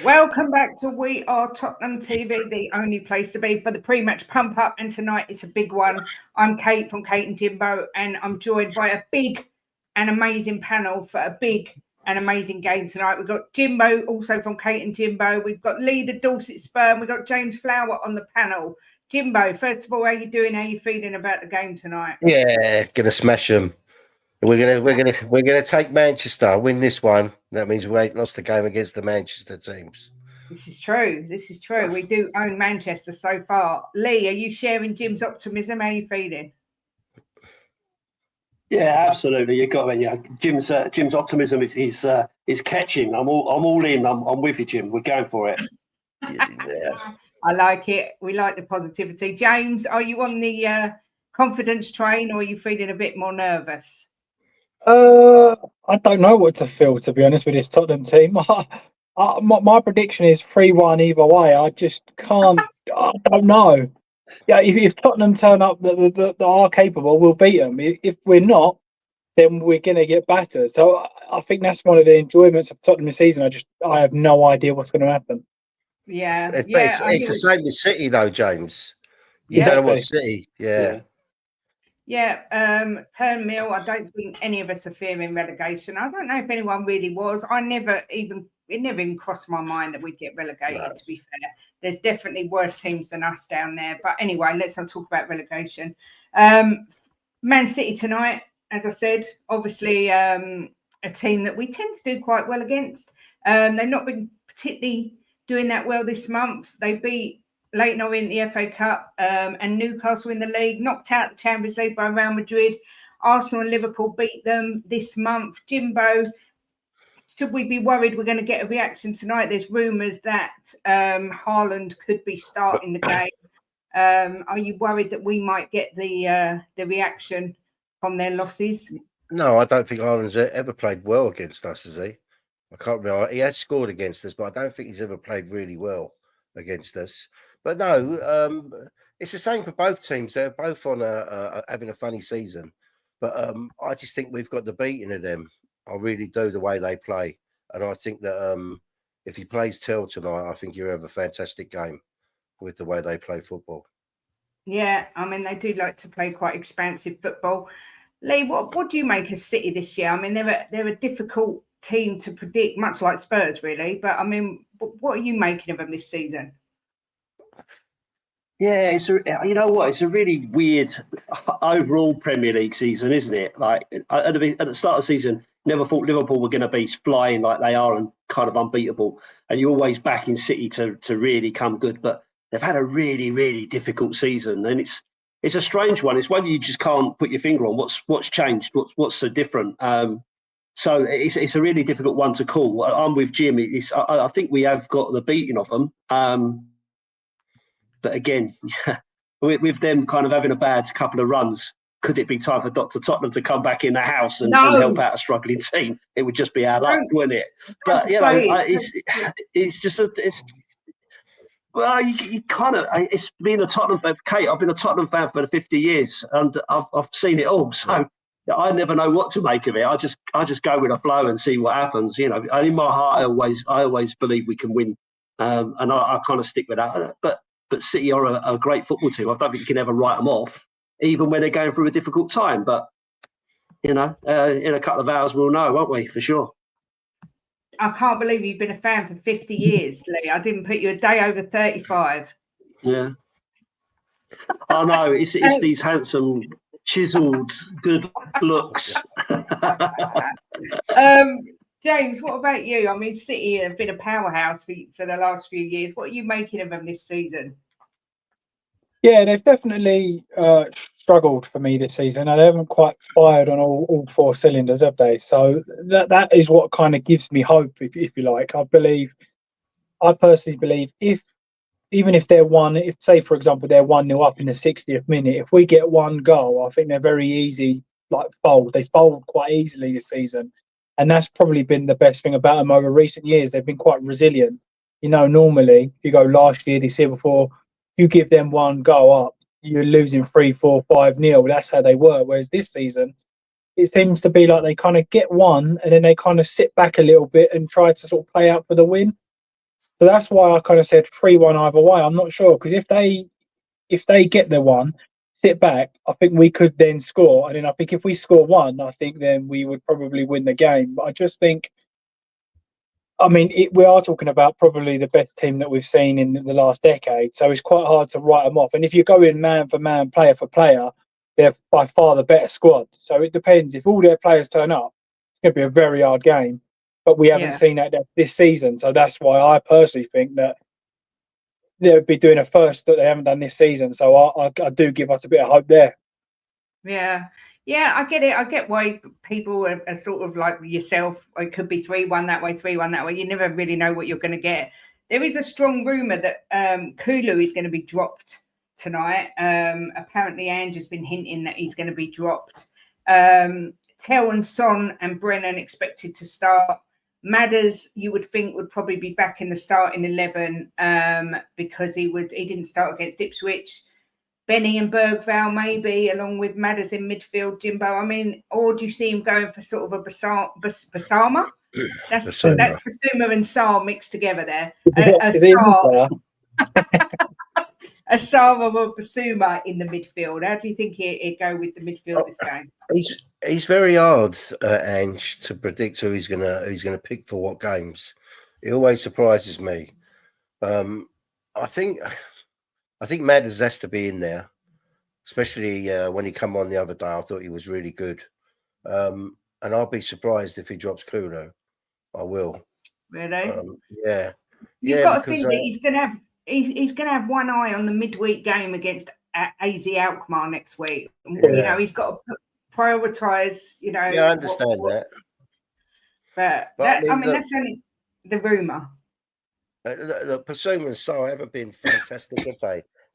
Welcome back to We Are Tottenham TV, the only place to be for the pre-match pump up. And tonight it's a big one. I'm Kate from Kate and Jimbo, and I'm joined by a big and amazing panel for a big and amazing game tonight. We've got Jimbo, also from Kate and Jimbo. We've got Lee, the Dorset Spur, and we've got James Flower on the panel. Jimbo, first of all, how you doing? How you feeling about the game tonight? Yeah, gonna smash them. We're gonna take Manchester, win this one. That means we ain't lost the game against the Manchester teams. This is true. This is true. We do own Manchester so far. Lee, are you sharing Jim's optimism? How are you feeling? Yeah, absolutely. You got Jim's optimism is catching. I'm all in. I'm with you, Jim. We're going for it. Yeah. I like it. We like the positivity. James, are you on the confidence train, or are you feeling a bit more nervous? I don't know what to feel, to be honest, with this Tottenham team. My prediction is 3-1 either way. I just can't. I don't know. Yeah, if Tottenham turn up that are capable, we'll beat them. If we're not, then we're going to get battered. So I think that's one of the enjoyments of Tottenham this season. I have no idea what's going to happen. Yeah, it's the same with City, though, James. You don't know what City. Turnmill, I don't think any of us are fearing relegation. I don't know if anyone really was. It never even crossed my mind that we'd get relegated, no. To be fair. There's definitely worse teams than us down there. But anyway, let's not talk about relegation. Man City tonight, as I said, obviously a team that we tend to do quite well against. They've not been particularly doing that well this month. They beat Leyton Orient in the FA Cup and Newcastle in the league, knocked out the Champions League by Real Madrid. Arsenal and Liverpool beat them this month. Jimbo, should we be worried we're going to get a reaction tonight? There's rumours that Haaland could be starting the game. Are you worried that we might get the reaction from their losses? No, I don't think Haaland's ever played well against us, has he? I can't remember. He has scored against us, but I don't think he's ever played really well against us. But no, it's the same for both teams. They're both on having a funny season. But I just think we've got the beating of them. I really do, the way they play. And I think that if he plays Tell tonight, I think he'll have a fantastic game with the way they play football. Yeah, I mean, they do like to play quite expansive football. Lee, what do you make of City this year? I mean, they're a difficult team to predict, much like Spurs, really. But, I mean, what are you making of them this season? Yeah, you know what? It's a really weird overall Premier League season, isn't it? Like at the start of the season, never thought Liverpool were going to be flying like they are and kind of unbeatable. And you're always backing City to really come good, but they've had a really, really difficult season, and it's a strange one. It's one you just can't put your finger on. What's changed? What's so different? So it's a really difficult one to call. I'm with Jim. I think we have got the beating of them. But again, with them kind of having a bad couple of runs, could it be time for Dr. Tottenham to come back in the house and No. help out a struggling team? It would just be our luck, wouldn't it? But you know, it's just well, you kind of, it's being a Tottenham fan. Kate, I've been a Tottenham fan for 50 years, and I've seen it all. So I never know what to make of it. I just go with a flow and see what happens. You know, and in my heart, I always believe we can win, and I kind of stick with that. But City are a great football team. I don't think you can ever write them off, even when they're going through a difficult time. But you know, in a couple of hours, we'll know, won't we? For sure. I can't believe you've been a fan for 50 years, Lee. I didn't put you a day over 35. Yeah. I know. It's these handsome, chiseled, good looks. James, what about you? I mean, City have been a powerhouse for the last few years. What are you making of them this season? Yeah, they've definitely struggled for me this season, and they haven't quite fired on all four cylinders, have they? So that is what kind of gives me hope, if you like. I personally believe even if they're say for example they're 1-0 up in the 60th minute, if we get one goal, I think they're very easy, like fold. They fold quite easily this season, and that's probably been the best thing about them over recent years. They've been quite resilient. You know, normally if you go last year, this year before, you give them one go up, you're losing 3-4, 5-0. That's how they were. Whereas this season, it seems to be like they kind of get one and then they kind of sit back a little bit and try to sort of play out for the win. So that's why I kind of said 3-1 either way. I'm not sure, because if they get the one, sit back, I think we could then score. And then I think if we score one, I think then we would probably win the game. But I just think, I mean, we are talking about probably the best team that we've seen in the last decade. So it's quite hard to write them off. And if you go in man for man, player for player, they're by far the better squad. So it depends. If all their players turn up, it's going to be a very hard game. But we haven't seen that this season. So that's why I personally think that they would be doing a first that they haven't done this season. So I do give us a bit of hope there. Yeah, I get it. I get why people are sort of like yourself. It could be 3-1 that way, 3-1 that way. You never really know what you're going to get. There is a strong rumour that Kulu is going to be dropped tonight. Apparently, Ange has been hinting that he's going to be dropped. Tell and Son and Brennan expected to start. Madders, you would think, would probably be back in the starting 11 because he didn't start against Ipswich. Benny and Bergvall maybe, along with Madders in midfield, Jimbo. I mean, or do you see him going for sort of a Basama? That's Basuma and Sarr mixed together there. A Sarr or Basuma in the midfield. How do you think he'd go with the midfield this game? He's very hard, Ange, to predict who he's gonna pick for what games. It always surprises me. I think Madders has to be in there, especially when he come on the other day. I thought he was really good, and I'll be surprised if he drops Kuno. I will. Really? Yeah. You've got to think that he's going to have one eye on the midweek game against AZ Alkmaar next week. You know, he's got to prioritise. You know. Yeah, I understand that. But that's only the rumour. Look, Basuma and Sarr haven't been fantastic, have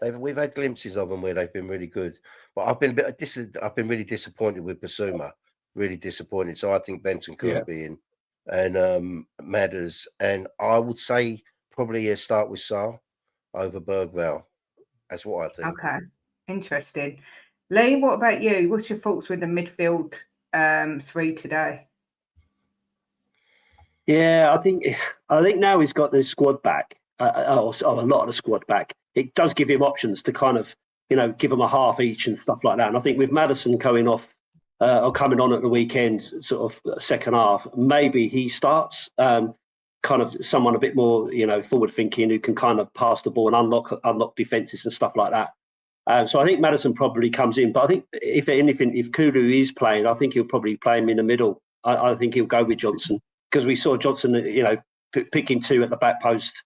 they? We've had glimpses of them where they've been really good, but I've been really disappointed with Basuma, really disappointed. So I think Benson could be in, and Madders, and I would say probably a start with Sarr over Bergvall. That's what I think. Okay, interesting. Lee, what about you? What's your thoughts with the midfield three today? Yeah, I think now he's got the squad back, a lot of the squad back. It does give him options to kind of, you know, give them a half each and stuff like that. And I think with Maddison coming off or coming on at the weekend, sort of second half, maybe he starts kind of someone a bit more, you know, forward thinking who can kind of pass the ball and unlock defences and stuff like that. So I think Maddison probably comes in, but I think if anything, if Kulu is playing, I think he'll probably play him in the middle. I think he'll go with Johnson. Because we saw Johnson, you know, picking two at the back post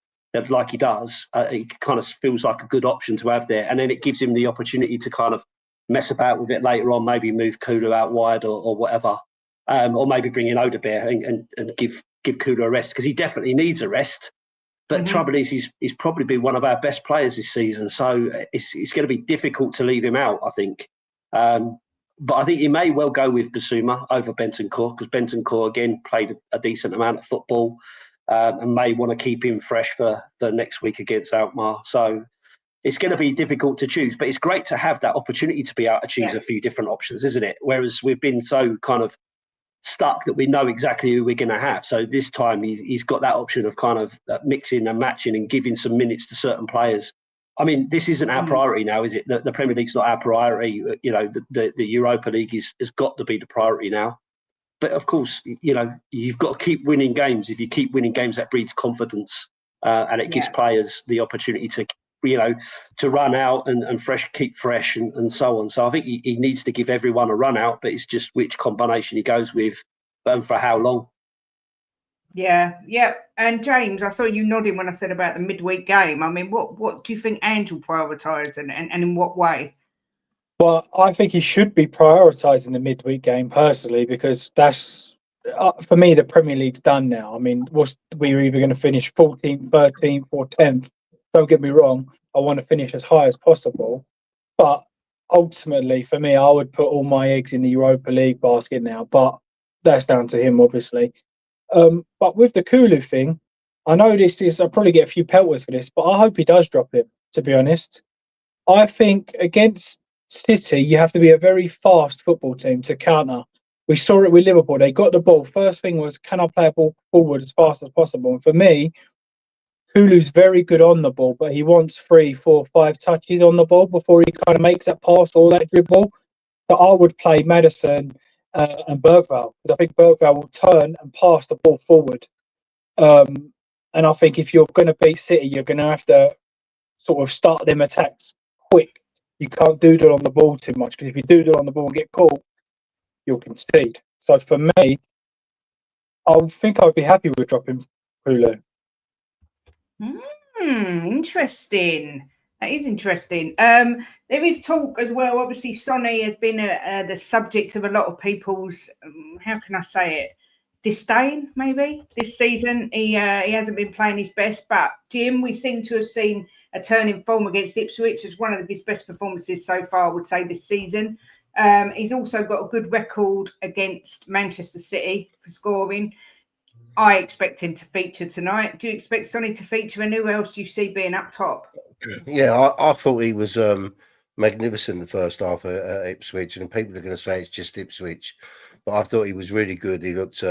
like he does. It kind of feels like a good option to have there. And then it gives him the opportunity to kind of mess about with it later on, maybe move Kulu out wide or whatever. Or maybe bring in Odebear and give Kulu a rest, because he definitely needs a rest. But trouble is, he's probably been one of our best players this season. So it's going to be difficult to leave him out, I think. But I think he may well go with Basuma over Bentancur, because Bentancur, again, played a decent amount of football and may want to keep him fresh for the next week against Alkmaar. So it's going to be difficult to choose, but it's great to have that opportunity to be able to choose a few different options, isn't it? Whereas we've been so kind of stuck that we know exactly who we're going to have. So this time he's got that option of kind of mixing and matching and giving some minutes to certain players. I mean, this isn't our priority now, is it? The Premier League's not our priority. You know, the Europa League has got to be the priority now. But of course, you know, you've got to keep winning games. If you keep winning games, that breeds confidence and it gives players the opportunity to, you know, to run out and keep fresh and so on. So I think he needs to give everyone a run out, but it's just which combination he goes with and for how long. Yeah. And James, I saw you nodding when I said about the midweek game. I mean, what do you think Ange will prioritise and in what way? Well, I think he should be prioritising the midweek game personally, because that's, for me, the Premier League's done now. I mean, we're either going to finish 14th, 13th or 10th. Don't get me wrong, I want to finish as high as possible. But ultimately, for me, I would put all my eggs in the Europa League basket now. But that's down to him, obviously. But with the Kulu thing, I know I'll probably get a few pelters for this, but I hope he does drop him, to be honest. I think against City, you have to be a very fast football team to counter. We saw it with Liverpool. They got the ball. First thing was, can I play a ball forward as fast as possible? And for me, Kulu's very good on the ball, but he wants 3, 4, 5 touches on the ball before he kind of makes that pass or that dribble. So I would play Maddison and Bergvall, because I think Bergvall will turn and pass the ball forward. And I think if you're going to beat City, you're going to have to sort of start them attacks quick. You can't doodle on the ball too much, because if you doodle on the ball and get caught, you'll concede. So for me, I think I'd be happy with dropping Kulu. Interesting. That is interesting. There is talk as well. Obviously, Sonny has been the subject of a lot of people's, how can I say it, disdain, maybe, this season. He hasn't been playing his best. But, Jim, we seem to have seen a turn in form against Ipswich as one of his best performances so far, I would say, this season. He's also got a good record against Manchester City for scoring. I expect him to feature tonight. Do you expect Sonny to feature, and who else do you see being up top? Yeah, I thought he was magnificent the first half at Ipswich, and people are going to say it's just Ipswich, but I thought he was really good. He looked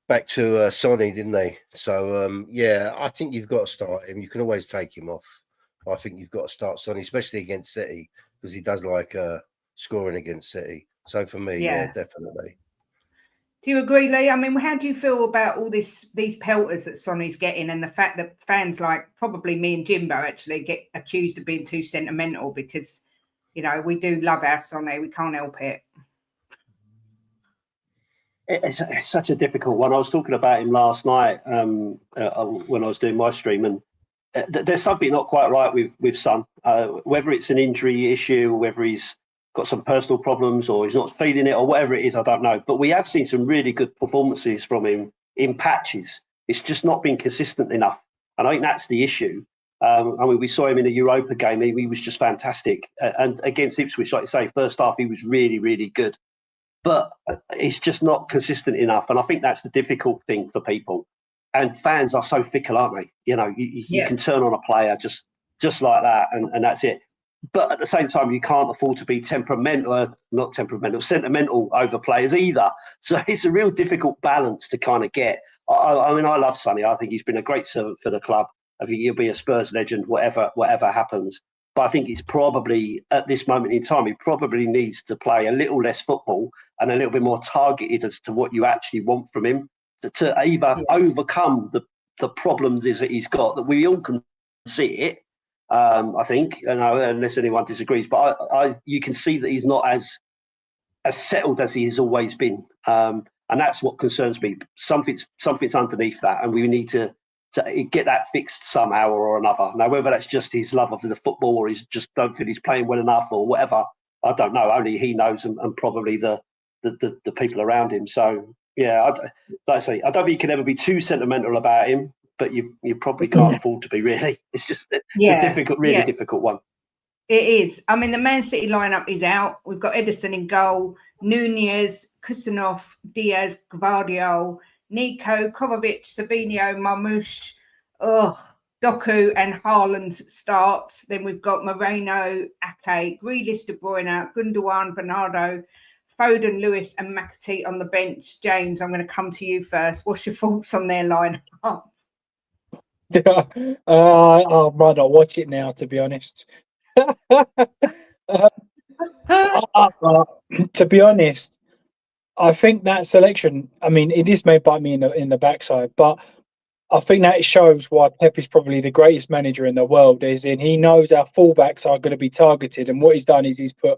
back to Sonny, didn't they? So, yeah, I think you've got to start him. You can always take him off. I think you've got to start Sonny, especially against City, because he does like scoring against City. So for me, yeah, definitely. Do you agree, Lee? I mean, how do you feel about all these pelters that Sonny's getting, and the fact that fans like probably me and Jimbo actually get accused of being too sentimental because, you know, we do love our Sonny. We can't help it. It's such a difficult one. I was talking about him last night when I was doing my stream, and there's something not quite right with Son. Whether it's an injury issue, or whether he's got some personal problems, or he's not feeling it, or whatever it is, I don't know. But we have seen some really good performances from him in patches. It's just not been consistent enough, and I think that's the issue. I mean, we saw him in the Europa game. He was just fantastic, and against Ipswich, like you say, first half he was really, really good. But it's just not consistent enough. And I think that's the difficult thing for people. And fans are so fickle, aren't they? You know, you can turn on a player just like that, and that's it. But at the same time, you can't afford to be sentimental over players either. So it's a real difficult balance to kind of get. I mean, I love Sonny. I think he's been a great servant for the club. I think he'll be a Spurs legend, whatever happens. But I think it's probably, at this moment in time, he probably needs to play a little less football and a little bit more targeted as to what you actually want from him to either overcome the problems that he's got, that we all can see it, I think, unless anyone disagrees. But you can see that he's not as settled as he has always been. And that's what concerns me. Something's underneath that, and we need to get that fixed somehow or another. Now, whether that's just his love of the football, or he's just don't feel he's playing well enough, or whatever, I don't know. Only he knows, and probably the people around him. So yeah, like I say, I don't think you can ever be too sentimental about him, but you probably can't afford to be, really. It's just it's a difficult, really difficult one. It is. I mean, the Man City lineup is out. We've got Edison in goal, Nunez, Kusanov, Diaz, Gvardiol, Nico, Kovacic, Sabinho, Marmoush, Doku, and Haaland starts. Then we've got Moreno, Ake, Grealish, De Bruyne, Gundogan, Bernardo, Foden, Lewis, and McAtee on the bench. James, I'm going to come to you first. What's your thoughts on their lineup? I might not watch it now, to be honest. To be honest, I think that selection, I mean, this may bite me in the backside, but I think that shows why Pep is probably the greatest manager in the world, is in he knows our fullbacks are going to be targeted, and what he's done is he's put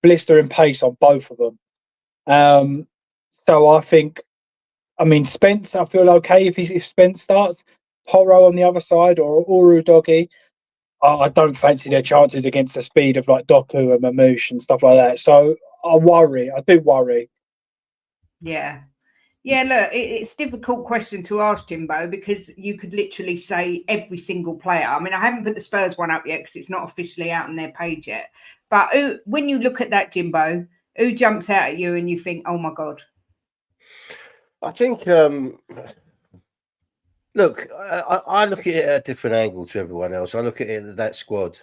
blistering pace on both of them. So I think, I mean, Spence, I feel okay if Spence starts. Porro on the other side or Uru Doggy, I don't fancy their chances against the speed of like Doku and Mamouche and stuff like that. So I do worry. Yeah. Yeah, look, it's a difficult question to ask, Jimbo, because you could literally say every single player. I mean, I haven't put the Spurs one up yet because it's not officially out on their page yet. But when you look at that, Jimbo, who jumps out at you and you think, oh, my God? I think, look, I look at it at a different angle to everyone else. I look at it that squad.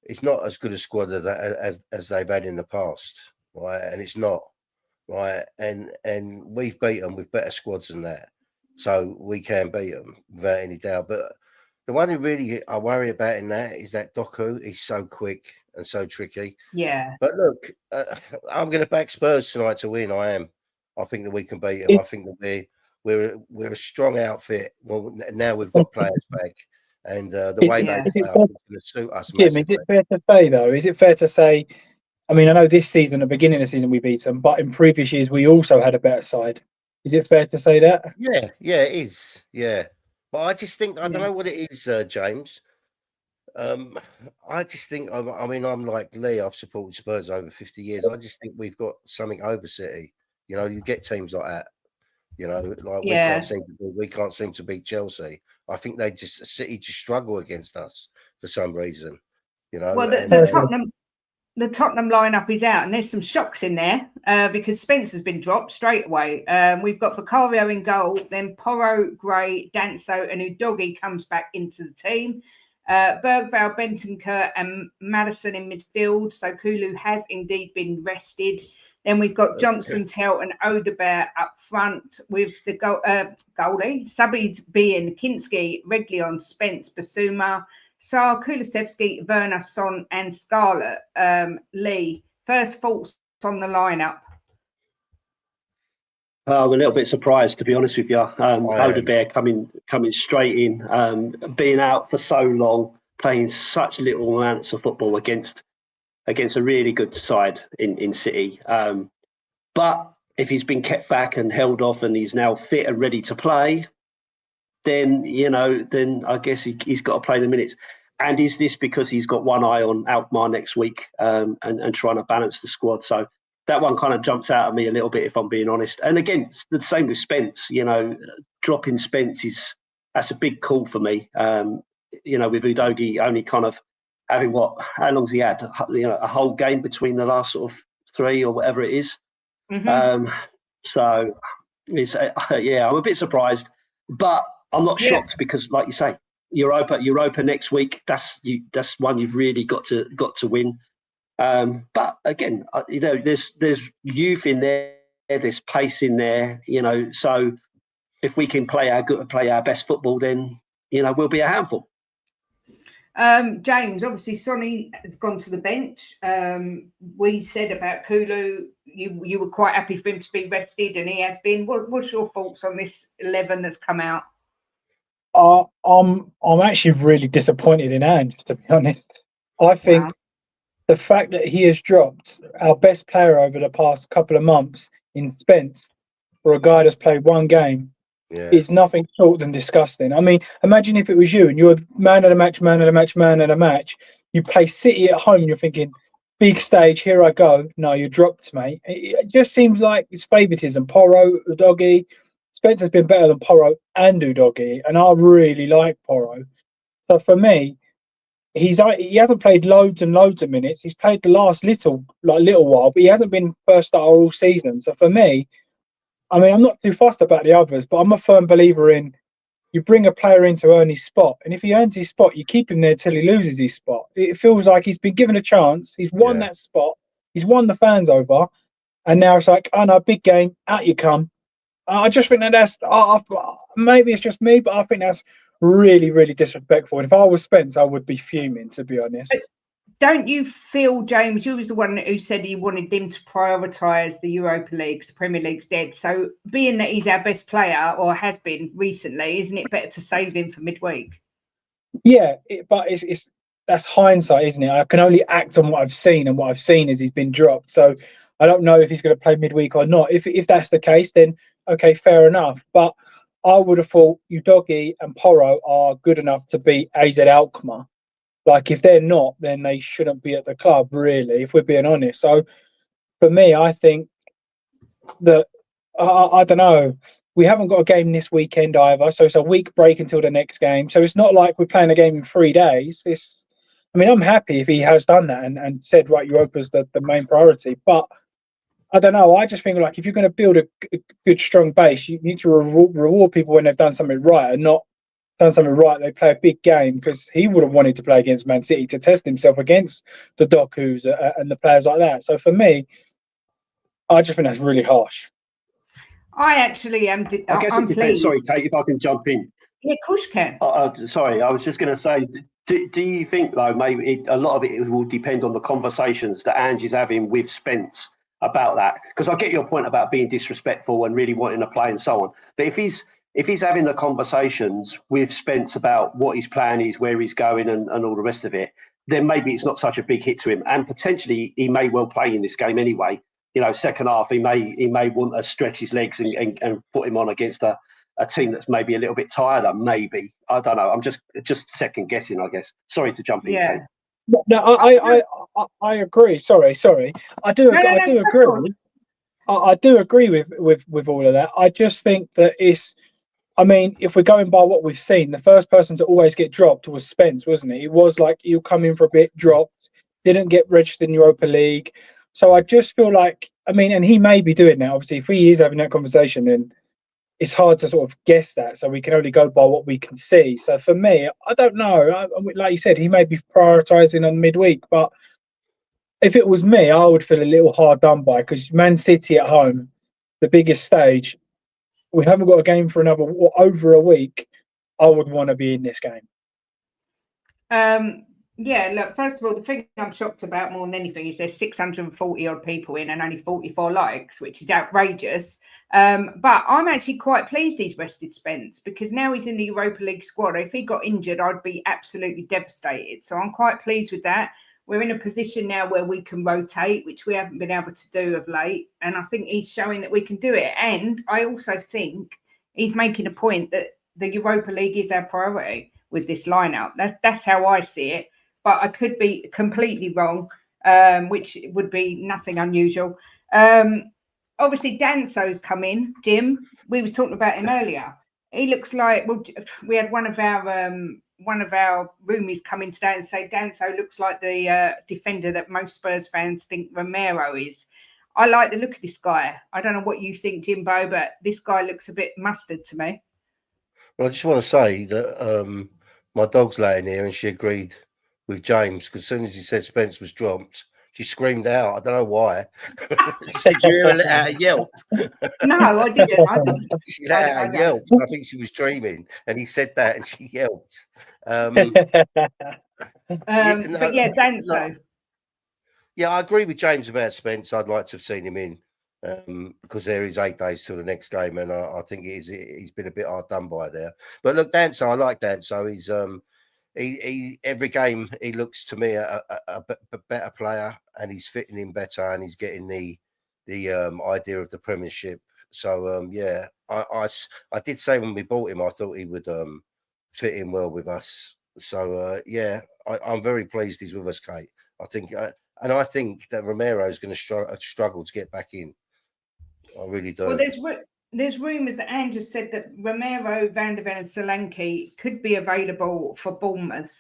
It's not as good a squad as they've had in the past, right? And it's not. Right, and we've beat them with better squads than that, so we can beat them without any doubt. But the one who really I worry about in that is that Doku. He's so quick and so tricky. Yeah. But look, I'm going to back Spurs tonight to win. I am. I think that we can beat them. I think that we're a strong outfit. Well, now we've got players back, and the way they play is going to suit us massively. Jim, is it fair to say though? Is it fair to say? I mean, I know this season, the beginning of the season, we beat them, but in previous years, we also had a better side. Is it fair to say that? Yeah, it is. Yeah. But I just think, I don't know what it is, James. I just think, I mean, I'm like Lee, I've supported Spurs over 50 years. I just think we've got something over City. You know, you get teams like that. You know, like we can't seem to beat Chelsea. I think City just struggle against us for some reason. You know, well, the Tottenham lineup is out, and there's some shocks in there because Spence has been dropped straight away. We've got Vicario in goal, then Porro, Gray, Danso, and Udogie comes back into the team. Bergvall, Bentancur, and Maddison in midfield. So Kulu has indeed been rested. Then we've got Johnson, Tell, and Odegaard up front with the goalie. Subbies being Kinski, Reguilon, Spence, Basuma, Sar, Kulusevski, Werner, Son, and Scarlett. Lee, first thoughts on the lineup? I'm a little bit surprised, to be honest with you. Odegaard coming straight in, being out for so long, playing such little amounts of football against a really good side in City. But if he's been kept back and held off and he's now fit and ready to play, then I guess he's got to play the minutes. And is this because he's got one eye on Alkmaar next week and trying to balance the squad? So that one kind of jumps out at me a little bit, if I'm being honest. And again, it's the same with Spence. Dropping Spence that's a big call for me. With Udogie only kind of having how long's he had? A whole game between the last sort of three or whatever it is. Mm-hmm. So it's I'm a bit surprised, but I'm not shocked because, like you say, Europa next week. That's one you've really got to win. But again, there's youth in there, there's pace in there. So if we can play our best football, then we'll be a handful. James, obviously Sonny has gone to the bench. We said about Kulu, you were quite happy for him to be rested, and he has been. What's your thoughts on this 11 that's come out? I'm actually really disappointed in Ange, to be honest. I think the fact that he has dropped our best player over the past couple of months in Spence for a guy that's played one game is nothing short than disgusting. I mean, imagine if it was you and you're man of the match. You play City at home and you're thinking, big stage, here I go. No, you're dropped, mate. It just seems like it's favouritism. Porro, Udogie. Spence has been better than Porro and Udogie, and I really like Porro. So for me, he hasn't played loads and loads of minutes. He's played the last little while, but he hasn't been first starter all season. So for me, I mean, I'm not too fussed about the others, but I'm a firm believer in you bring a player in to earn his spot, and if he earns his spot, you keep him there till he loses his spot. It feels like he's been given a chance. He's won that spot. He's won the fans over, and now it's like, oh no, big game, out you come. I just think that's maybe it's just me, but I think that's really, really disrespectful. And if I was Spence, I would be fuming, to be honest. But don't you feel, James, you was the one who said he wanted them to prioritise the Europa League, the Premier League's dead. So being that he's our best player, or has been recently, isn't it better to save him for midweek? Yeah, but it's that's hindsight, isn't it? I can only act on what I've seen, and what I've seen is he's been dropped. So I don't know if he's going to play midweek or not. If that's the case, then okay, fair enough. But I would have thought Udogie and Porro are good enough to beat AZ Alkmaar. Like, if they're not, then they shouldn't be at the club, really, if we're being honest. So for me, I think that, I don't know, we haven't got a game this weekend either. So it's a week break until the next game. So it's not like we're playing a game in 3 days. I mean, I'm happy if he has done that and said, right, Europa's the main priority. But I don't know. I just think, like, if you're going to build a good, strong base, you need to reward people when they've done something right, and not done something right, they play a big game, because he would have wanted to play against Man City to test himself against the Dokus and the players like that. So for me, I just think that's really harsh. I actually am. I guess it depends. Sorry, Kate, if I can jump in. Yeah, of course you can. Sorry, I was just going to say, do you think, though, maybe a lot of it will depend on the conversations that Ange is having with Spence about that? Because I get your point about being disrespectful and really wanting to play and so on. But if he's having the conversations with Spence about what his plan is, where he's going, and all the rest of it, then maybe it's not such a big hit to him. And potentially he may well play in this game anyway. You know, second half, he may want to stretch his legs and put him on against a team that's maybe a little bit tireder, maybe. I don't know. I'm just second guessing, I guess. Sorry to jump in, Kate. No, I agree. Sorry. I do agree. I do agree with all of that. I just think that I mean, if we're going by what we've seen, the first person to always get dropped was Spence, wasn't it? It was like, he'll come in for a bit, dropped, didn't get registered in Europa League. So I just feel like, I mean, and he may be doing that. Obviously, if he is having that conversation, then it's hard to sort of guess that. So we can only go by what we can see. So for me, I don't know. Like you said, he may be prioritising on midweek, but if it was me, I would feel a little hard done by, because Man City at home, the biggest stage, we haven't got a game for over a week. I would want to be in this game. Yeah, look, first of all, the thing I'm shocked about more than anything is there's 640 odd people in and only 44 likes, which is outrageous. But I'm actually quite pleased he's rested Spence, because now he's in the Europa League squad. If he got injured, I'd be absolutely devastated. So I'm quite pleased with that. We're in a position now where we can rotate, which we haven't been able to do of late. And I think he's showing that we can do it. And I also think he's making a point that the Europa League is our priority with this lineup. That's how I see it. But I could be completely wrong, which would be nothing unusual. Obviously, Danso's come in. Jim, we was talking about him earlier. He looks like, well, we had one of our roomies come in today and say Danso looks like the defender that most Spurs fans think Romero is. I like the look of this guy. I don't know what you think, Jimbo, but this guy looks a bit mustard to me. Well, I just want to say that my dog's laying here and she agreed with James, because as soon as he said Spence was dropped, she screamed out. I don't know why. Did you hear her let out a yelp? No, I didn't. She let out a yelp. I think she was dreaming, and he said that, and she yelped. But yeah, Danso. Yeah, I agree with James about Spence. I'd like to have seen him in, because there is 8 days till the next game, and I think he's been a bit hard done by there. But look, Danso, I like Danso. He's he every game he looks to me a better player, and he's fitting in better, and he's getting the idea of the Premiership. So yeah, I did say when we bought him, I thought he would fit in well with us. So yeah, I'm very pleased he's with us, Kate. I think, and I think that Romero is going to struggle to get back in. I really do. Well, there's rumours that Ange said that Romero, Van der Ven and Solanke could be available for Bournemouth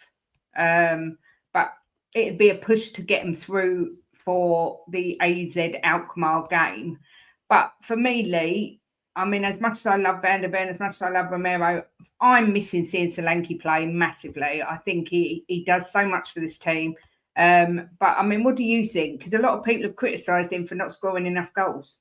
But it'd be a push to get them through for the AZ Alkmaar game. But for me, Lee, I mean, as much as I love Van der Ven, as much as I love Romero, I'm missing seeing Solanke play massively. I think he does so much for this team. But I mean, what do you think? Because a lot of people have criticised him for not scoring enough goals.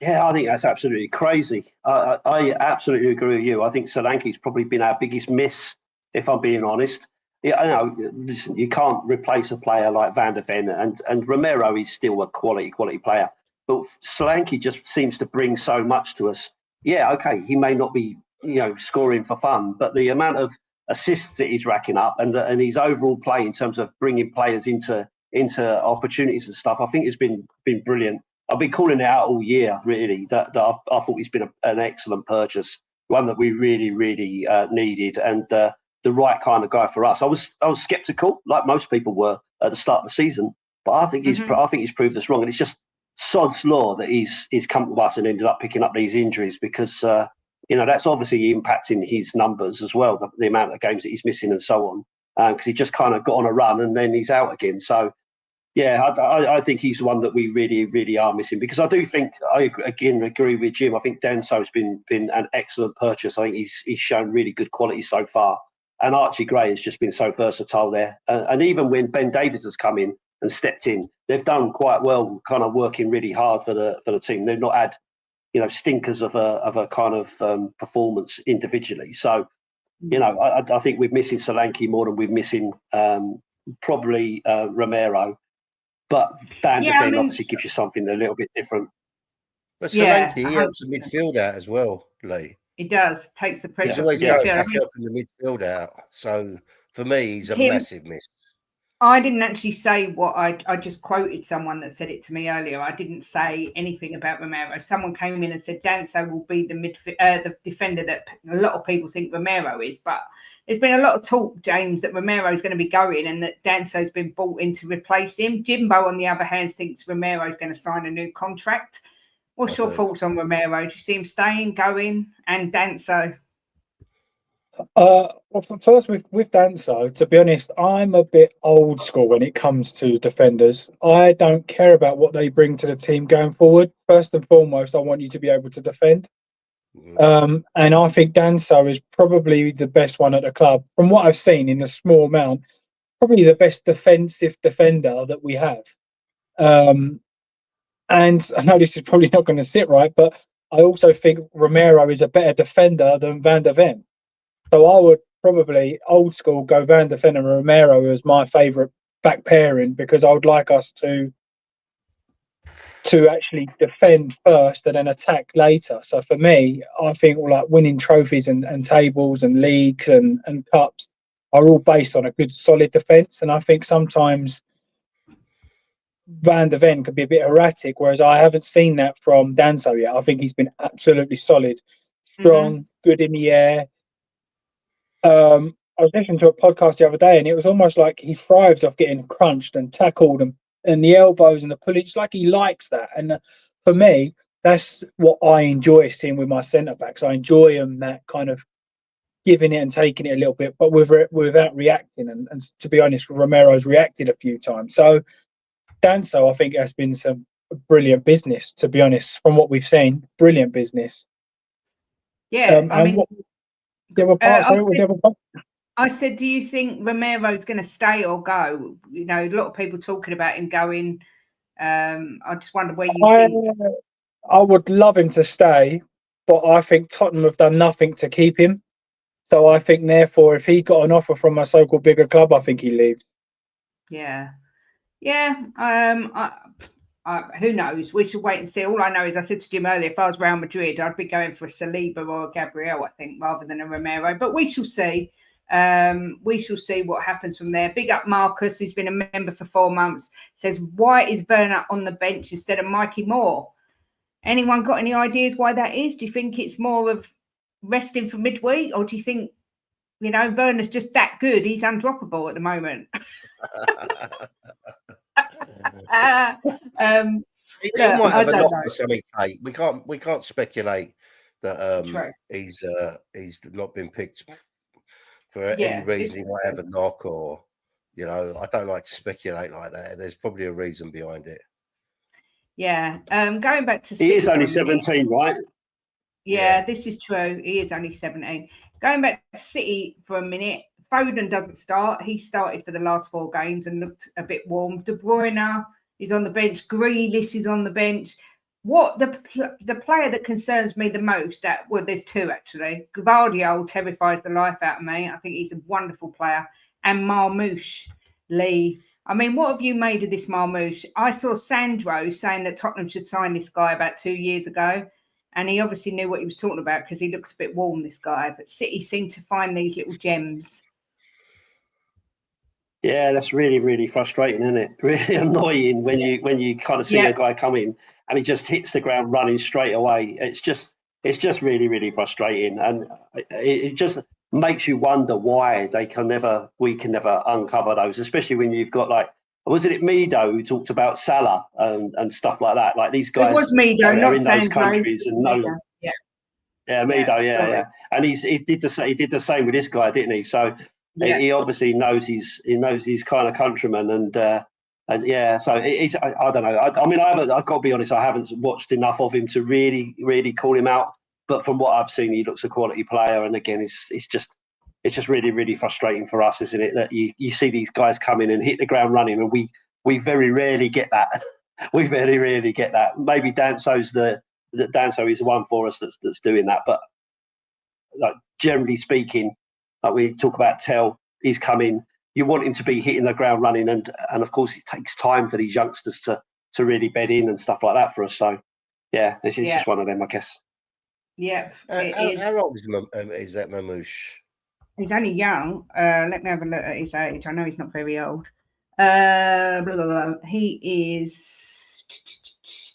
Yeah, I think that's absolutely crazy. I absolutely agree with you. I think Solanke's probably been our biggest miss, if I'm being honest. Yeah, I know. Listen, you can't replace a player like Van der Ven, and Romero is still a quality player. But Solanke just seems to bring so much to us. Yeah, okay, he may not be, scoring for fun, but the amount of assists that he's racking up and his overall play in terms of bringing players into opportunities and stuff, I think has been brilliant. I've been calling it out all year, really. That I thought he's been an excellent purchase, one that we really, really needed, and the right kind of guy for us. I was sceptical, like most people were at the start of the season, but I think he's proved us wrong, and it's just sod's law that he's come to us and ended up picking up these injuries because that's obviously impacting his numbers as well, the amount of games that he's missing and so on, because he just kind of got on a run and then he's out again. So. Yeah, I think he's the one that we really, really are missing, because I do think I again agree with Jim. I think Danso's been an excellent purchase. I think he's shown really good quality so far, and Archie Gray has just been so versatile there. And even when Ben Davies has come in and stepped in, they've done quite well, kind of working really hard for the team. They've not had stinkers of a kind of performance individually. So I think we're missing Solanke more than we're missing probably Romero. But Van der Ven obviously gives you something a little bit different. But Solanke, he helps the midfield out as well, Lee. He does, takes the pressure. He's always going back helping the midfield out. So for me, he's a massive miss. I didn't actually say what I just quoted someone that said it to me earlier. I didn't say anything about Romero. Someone came in and said Danso will be the defender that a lot of people think Romero is, but there's been a lot of talk, James, that Romero is going to be going and that Danso's been brought in to replace him. Jimbo, on the other hand, thinks Romero's going to sign a new contract. What's your thoughts on Romero? Do you see him staying, going, and Danso? Well, first with Danso, to be honest, I'm a bit old school when it comes to defenders. I don't care about what they bring to the team going forward. First and foremost, I want you to be able to defend. And I think Danso is probably the best one at the club. From what I've seen in a small amount, probably the best defensive defender that we have. And I know this is probably not going to sit right, but I also think Romero is a better defender than Van der Ven. So I would probably old school go Van der Ven and Romero as my favourite back pairing, because I would like us to actually defend first and then attack later. So for me, I think like winning trophies and tables and leagues and cups are all based on a good solid defence. And I think sometimes Van der Ven could be a bit erratic, whereas I haven't seen that from Danso yet. I think he's been absolutely solid, strong, good in the air. I was listening to a podcast the other day, and it was almost like he thrives off getting crunched and tackled and the elbows and the pulley. It's like he likes that. And for me, that's what I enjoy seeing with my centre backs. I enjoy them that kind of giving it and taking it a little bit, but without reacting. And to be honest, Romero's reacted a few times. So Danso, I think, has been some brilliant business, to be honest, from what we've seen. Brilliant business. Yeah, I mean, I said, do you think Romero's going to stay or go? A lot of people talking about him going. I just wonder where you think. I would love him to stay, but I think Tottenham have done nothing to keep him. So I think, therefore, if he got an offer from a so-called bigger club, I think he leaves. Yeah. Who knows? We should wait and see. All I know is I said to Jim earlier, if I was Real Madrid, I'd be going for a Saliba or a Gabriel, I think, rather than a Romero. But we shall see. We shall see what happens from there. Big up Marcus, who's been a member for 4 months, says, why is Werner on the bench instead of Mikey Moore? Anyone got any ideas why that is? Do you think it's more of resting for midweek, or do you think, Werner's just that good? He's undroppable at the moment. He might have a knock or something, Kate. We can't speculate that he's not been picked for any reason. He might have a knock, or I don't like to speculate like that. There's probably a reason behind it. Yeah. Going back to City, he is only 17, right? Yeah, this is true. He is only 17. Going back to City for a minute, Foden doesn't start. He started for the last 4 games and looked a bit warm. De Bruyne is on the bench. Grealish is on the bench. What the player that concerns me the most, there's 2 actually. Gvardiol terrifies the life out of me. I think he's a wonderful player. And Marmoush Lee. I mean, what have you made of this Marmoush? I saw Sandro saying that Tottenham should sign this guy about 2 years ago. And he obviously knew what he was talking about because he looks a bit warm, this guy. But City seem to find these little gems. Yeah, that's really, really frustrating, isn't it? Really annoying when you kind of see a guy come in and he just hits the ground running straight away. It's just really, really frustrating, and it just makes you wonder why we can never uncover those, especially when you've got wasn't it Mido who talked about Salah and stuff like that? Like these guys, it was Mido, not in those countries, and Mido, Mido, yeah. And he did the same with this guy, didn't he? So. Yeah. He obviously knows his kind of countrymen, and so he's. I don't know. I mean, I've got to be honest. I haven't watched enough of him to really, really call him out. But from what I've seen, he looks a quality player. And again, it's just really, really frustrating for us, isn't it? That you see these guys come in and hit the ground running, and we very rarely get that. We very rarely get that. Maybe Danso is the one for us that's doing that. But generally speaking. Like we talk about Tell, he's coming. You want him to be hitting the ground running, and of course it takes time for these youngsters to really bed in and stuff like that for us. So yeah, this is just one of them, I guess. Yeah. How old is that Mamouche? He's only young. Let me have a look at his age. I know he's not very old. He is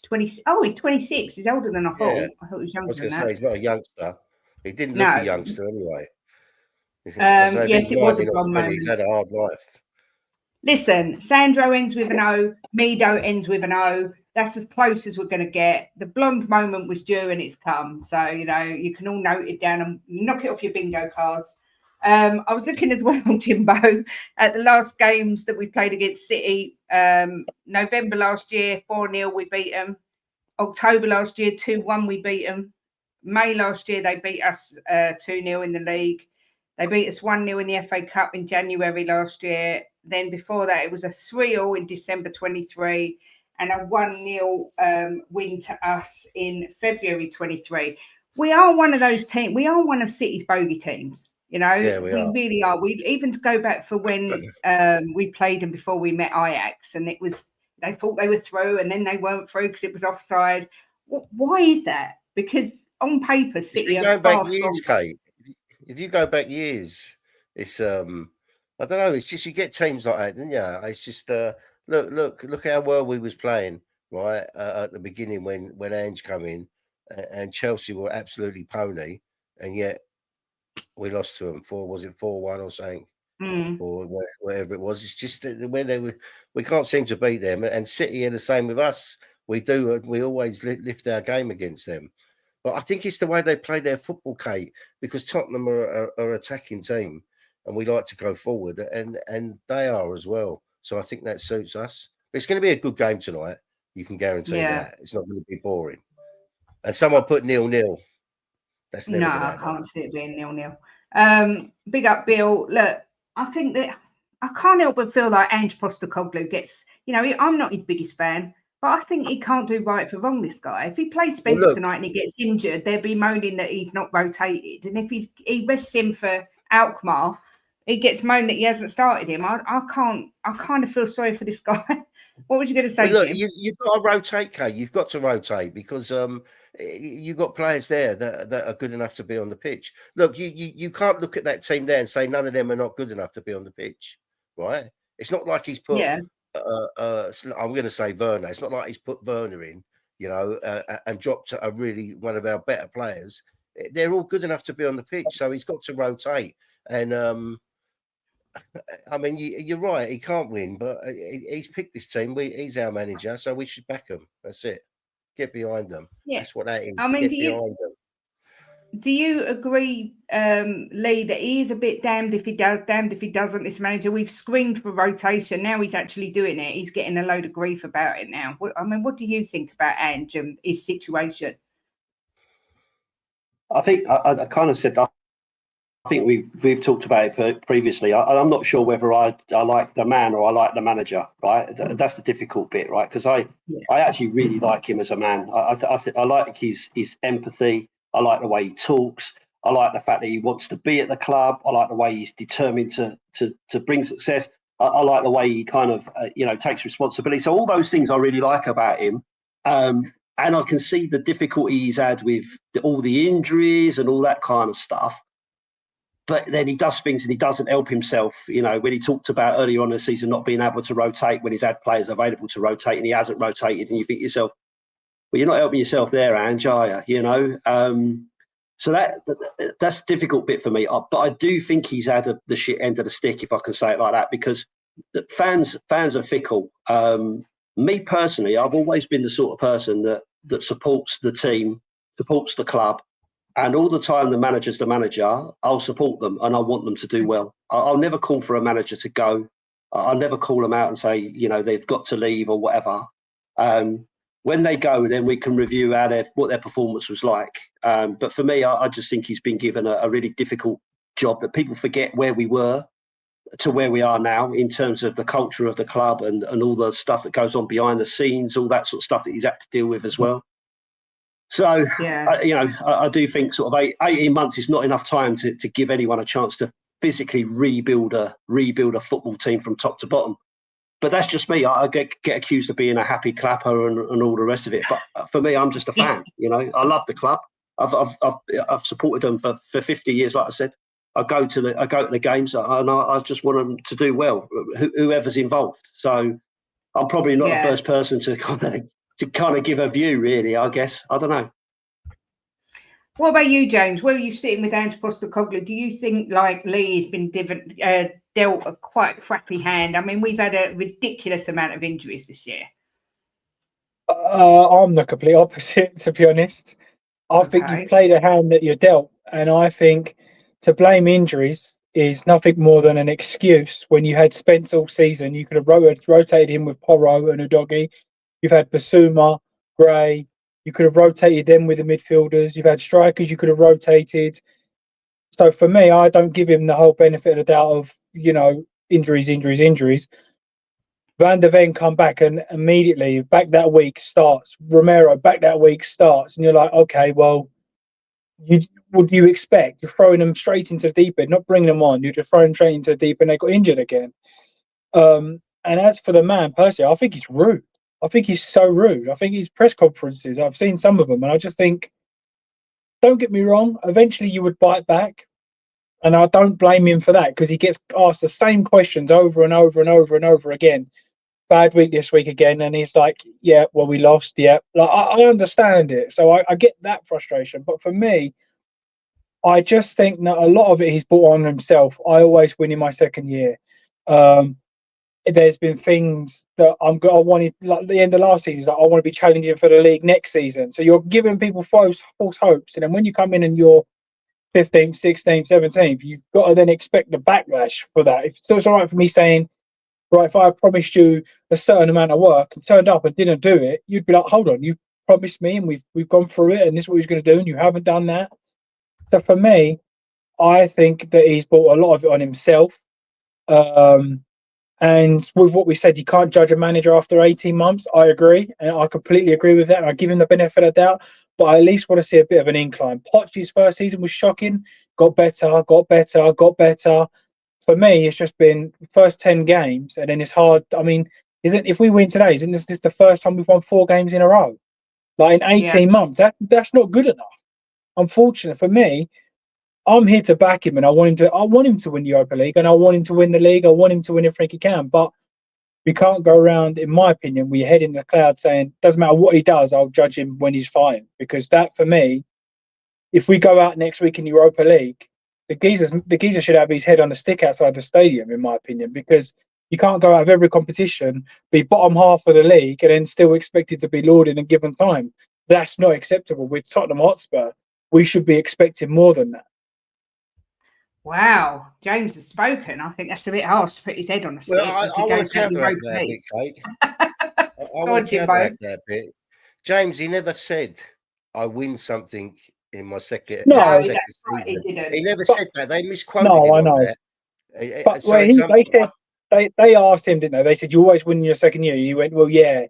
20. Oh, he's 26. He's older than I thought. Yeah. I thought he was younger I was going than to that. say he's not a youngster. He didn't look a youngster anyway. Yes, it was a blonde moment. He's had a hard life. Listen, Sandro ends with an O. Mido ends with an O. That's as close as we're going to get. The blonde moment was due and it's come. So, you can all note it down and knock it off your bingo cards. I was looking as well, Jimbo, at the last games that we played against City. November last year, 4-0, we beat them. October last year, 2-1, we beat them. May last year, they beat us 2-0 in the league. They beat us 1-0 in the FA Cup in January last year. Then before that, it was a 3-0 in December 23 and a 1-0 win to us in February 23. We are one of those teams. We are one of City's bogey teams. Yeah, we really are. We even to go back for when we played them before we met Ajax, and they thought they were through, and then they weren't through because it was offside. Why is that? Because on paper, City are going back years, Kate. If you go back years, it's I don't know. It's just you get teams like that, don't you? It's just look how well we was playing right at the beginning when Ange came in, and Chelsea were absolutely pony, and yet we lost to them 4-1 or something, or whatever it was. It's just when we can't seem to beat them, and City are the same with us. We always lift our game against them. But I think it's the way they play their football, Kate, because Tottenham are an attacking team and we like to go forward, and they are as well. So I think that suits us. But it's going to be a good game tonight. You can guarantee that. It's not going to be boring. And someone put 0-0. That's never going to happen. I can't see it being 0-0. Big up, Bill. Look, I think that I can't help but feel like Ange Postecoglou gets, I'm not his biggest fan. But I think he can't do right for wrong, this guy. If he plays Spence tonight and he gets injured, they'll be moaning that he's not rotated. And if he rests him for Alkmaar, he gets moaned that he hasn't started him. I kind of feel sorry for this guy. What was you going to say, look, Jim? You've got to rotate, Kay. You've got to rotate because you've got players there that are good enough to be on the pitch. Look, you can't look at that team there and say none of them are not good enough to be on the pitch, right? It's not like he's put... Yeah. I'm going to say Werner. It's not like he's put Werner in, and dropped one of our better players. They're all good enough to be on the pitch, so he's got to rotate. And I mean, you're right. He can't win, but he's picked this team. He's our manager, so we should back him. That's it. Get behind them. Yeah. That's what that is. I mean, Get behind them. Do you agree, Lee, that he is a bit damned if he does, damned if he doesn't? This manager, we've screamed for rotation. Now he's actually doing it. He's getting a load of grief about it now. What do you think about Ange and his situation? I think I kind of said, I think we've talked about it previously. I'm not sure whether I like the man or I like the manager, right? That's the difficult bit, right? Because I actually really like him as a man. I like his empathy. I like the way he talks. I like the fact that he wants to be at the club. I like the way he's determined to bring success. I like the way he kind of takes responsibility. So all those things I really like about him. And I can see the difficulty he's had with all the injuries and all that kind of stuff. But then he does things and he doesn't help himself. When he talked about earlier on in the season not being able to rotate when he's had players available to rotate and he hasn't rotated, and you think to yourself, well, you're not helping yourself there, Ange, are you? So that's a difficult bit for me. But I do think he's had the shit end of the stick, if I can say it like that, because the fans are fickle. Me personally, I've always been the sort of person that supports the team, supports the club, and all the time the manager's the manager, I'll support them and I want them to do well. I'll never call for a manager to go. I'll never call them out and say, they've got to leave or whatever. When they go, then we can review what their performance was like. But for me, I just think he's been given a really difficult job, that people forget where we were to where we are now in terms of the culture of the club and all the stuff that goes on behind the scenes, all that sort of stuff that he's had to deal with as well. So, I do think sort of 18 months is not enough time to give anyone a chance to physically rebuild a football team from top to bottom. But that's just me. I get accused of being a happy clapper and all the rest of it. But for me, I'm just a fan. I love the club. I've supported them for 50 years. Like I said, I go to the games and I just want them to do well, whoever's involved. So I'm probably not the first person to kind of give a view, really. I guess I don't know. What about you, James? Where are you sitting with Ange Postecoglou? Do you think Lee has been dealt a quite crappy hand? I mean, we've had a ridiculous amount of injuries this year. I'm the complete opposite, to be honest. I think you played a hand that you're dealt, and I think to blame injuries is nothing more than an excuse. When you had Spence all season, you could have rotated him with Porro and Udogie. You've had Basuma, Gray. You could have rotated them with the midfielders. You've had strikers you could have rotated. So for me, I don't give him the whole benefit of the doubt of, injuries. Van der Ven come back and immediately back that week starts. Romero back that week starts. And you're like, okay, well, what do you expect? You're throwing them straight into the deep end, not bringing them on. You're just throwing them straight into the deep end. They got injured again. And as for the man, personally, I think he's rude. I think he's so rude. I think his press conferences, I've seen some of them, and I just think, don't get me wrong, eventually you would bite back. And I don't blame him for that, because he gets asked the same questions over and over and over and over again. Bad week this week again. And he's like, yeah, well, we lost. Yeah. I understand it. So I get that frustration. But for me, I just think that a lot of it he's brought on himself. I always win in my second year. There's been things that I wanted, like the end of last season, that I want to be challenging for the league next season. So you're giving people false hopes. And then when you come in and you're 15th, 16th, 17th, you've got to then expect the backlash for that. So it's all right for me saying, right, if I promised you a certain amount of work and turned up and didn't do it, you'd be like, hold on, you promised me and we've gone through it and this is what he's going to do and you haven't done that. So for me, I think that he's brought a lot of it on himself. And with what we said, you can't judge a manager after 18 months. I agree. And I completely agree with that. And I give him the benefit of the doubt. But I at least want to see a bit of an incline. Poch's first season was shocking. Got better. For me, it's just been first 10 games. And then it's hard. I mean, if we win today, isn't this the first time we've won 4 games in a row? Like in 18 months, that's not good enough. Unfortunately for me, I'm here to back him, and I want him to win the Europa League, and I want him to win the league. I want him to win everything he can. But we can't go around, in my opinion, we're head in the cloud saying, doesn't matter what he does, I'll judge him when he's fine. Because that, for me, if we go out next week in the Europa League, the geezer should have his head on a stick outside the stadium, in my opinion, because you can't go out of every competition, be bottom half of the league, and then still expected to be lauded and given time. That's not acceptable with Tottenham Hotspur. we should be expecting more than that. Wow, James has spoken. I think that's a bit harsh to put his head on a stick. Well, I want to counteract that a bit, Kate. I want to counteract that a bit. James, he never said, I win something in my second season. He never said that. They misquoted him on that. But so they asked him, didn't they? They said, you always win in your second year. You went, well, yeah.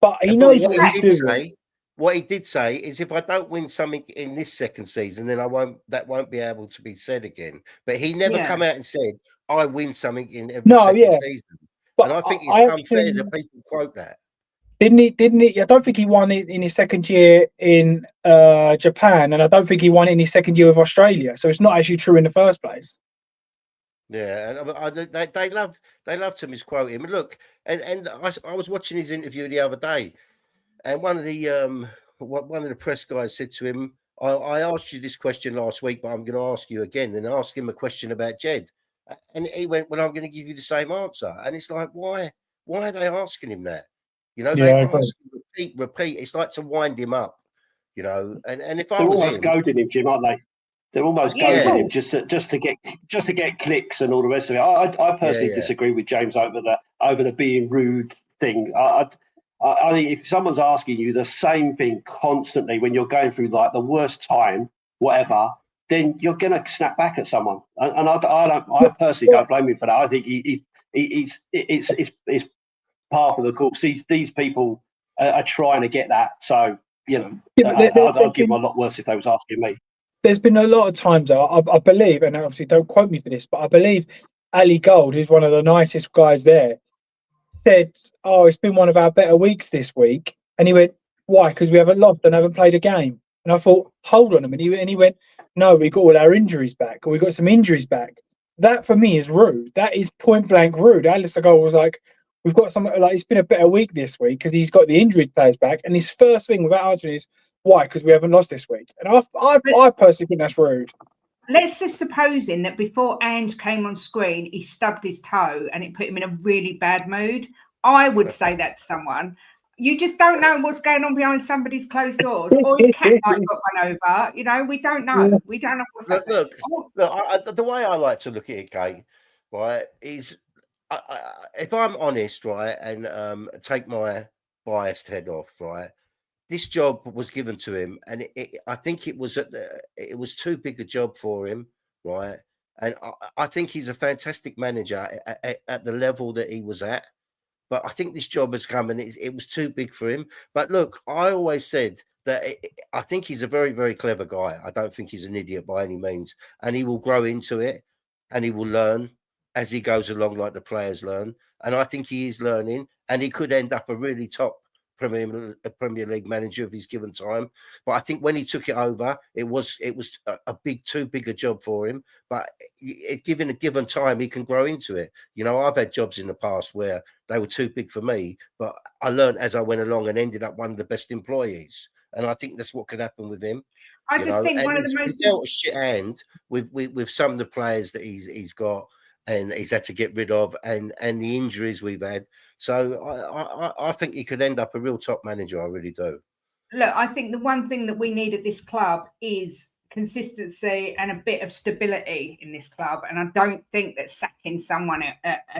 But he knows what he's doing. What he did say is, if I don't win something in this second season, then that won't be able to be said again. But he never come out and said, I win something in every second season. But and I think it's unfair that people quote that. Didn't he? I don't think he won it in his second year in Japan, and I don't think he won it in his second year with Australia. So it's not actually true in the first place. Yeah, and they love to misquote him. And look, and I was watching his interview the other day, and one of the press guys said to him, I asked you this question last week, but I'm going to ask you again, and ask him a question about Jed. And he went, well, I'm going to give you the same answer. And it's like, why are they asking him that? You know, they ask him, repeat. It's like to wind him up, you know. And if I was almost goading him, Jim, aren't they? They're almost goading him just to get clicks and all the rest of it. I personally disagree with James over the being rude thing. I think if someone's asking you the same thing constantly when you're going through like the worst time, whatever, then you're going to snap back at someone. And I personally don't blame him for that. I think it's part of the course. These people are trying to get that. So, you know, I'd give them a lot worse if they was asking me. There's been a lot of times, I believe, and obviously don't quote me for this, but I believe Ali Gold, who's one of the nicest guys there, said, oh, it's been one of our better weeks this week. And he went, why? Because we haven't lost and haven't played a game. And I thought, hold on a minute. And he went, no, we got all our injuries back, or we got some injuries back. That for me is rude. That is point blank rude. Alistair Gold was like, we've got some, like, it's been a better week this week because he's got the injured players back. And his first thing without answering is, why? Because we haven't lost this week. And I personally think that's rude. Let's just supposing that before Ange came on screen, he stubbed his toe and it put him in a really bad mood. I would say that to someone. You just don't know what's going on behind somebody's closed doors. Or his cat might have got one over. You know, we don't know. We don't know what's happening. Look, the way I like to look at it, Kate, right, is if I'm honest, right, and take my biased head off, right, this job was given to him, and I think it was too big a job for him, right? And I think he's a fantastic manager at the level that he was at. But I think this job has come, and it was too big for him. But look, I always said that I think he's a very, very clever guy. I don't think he's an idiot by any means, and he will grow into it, and he will learn as he goes along, like the players learn. And I think he is learning, and he could end up a really top Premier League manager if he's given time. But I think when he took it over, it was too big a job for him. But given a given time, he can grow into it. You know, I've had jobs in the past where they were too big for me, but I learned as I went along and ended up one of the best employees. And I think that's what could happen with him. I just think one of the most dealt a shit hand with some of the players that he's got, and he's had to get rid of, and the injuries we've had. So I think he could end up a real top manager. I really do. Look, I think the one thing that we need at this club is consistency and a bit of stability in this club. And I don't think that sacking someone